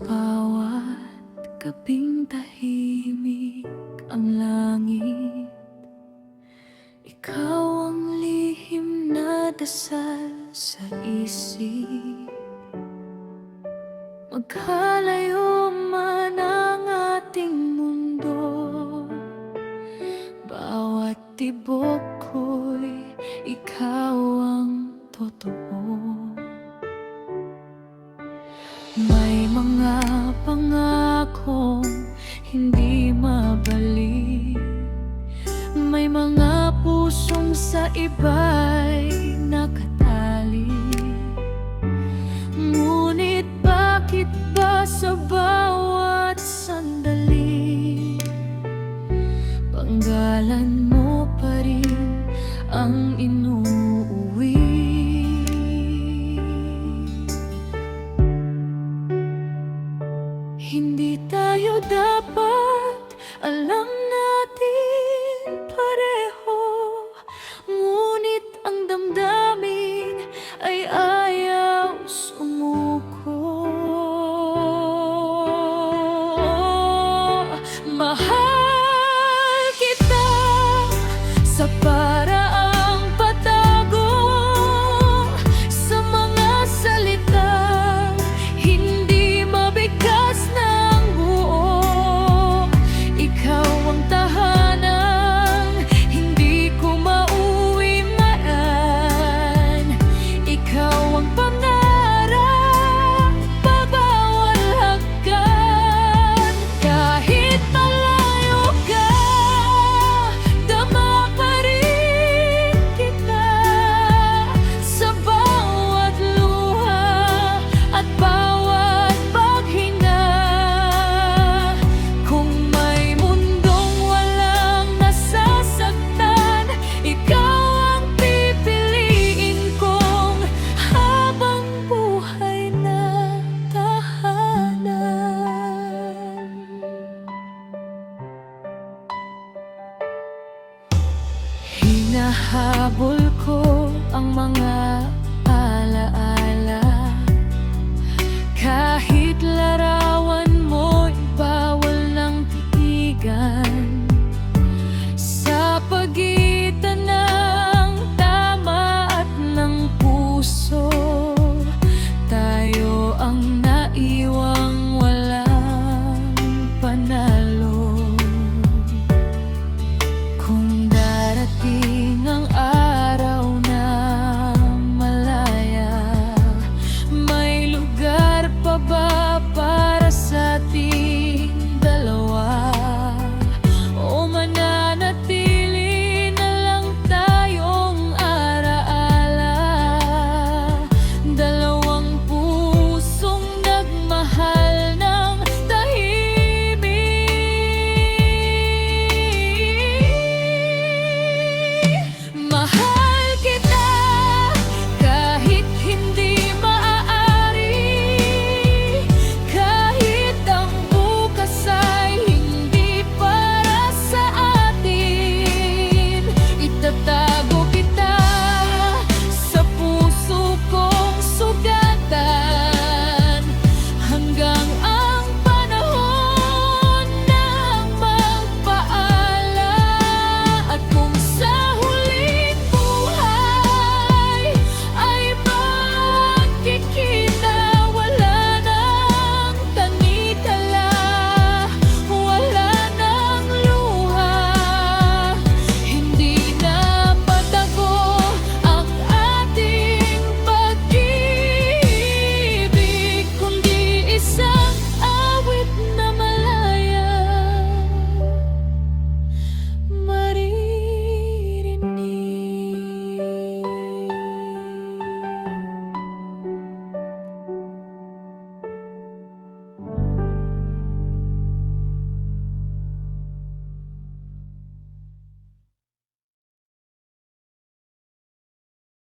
bawat gabing tahimik ang langit, ikaw ang lihim na dasal sa isip. Magkalayo man ang ating mundo, bawat tibok ko'y ikaw ang totoo. May mga pangakong hindi mabalik, may mga pusong sa iba'y nakatali. Ngunit bakit ba sa bawat sandali, panggalan mo pa rin ang inuuwi? Hindi tayo dapat alam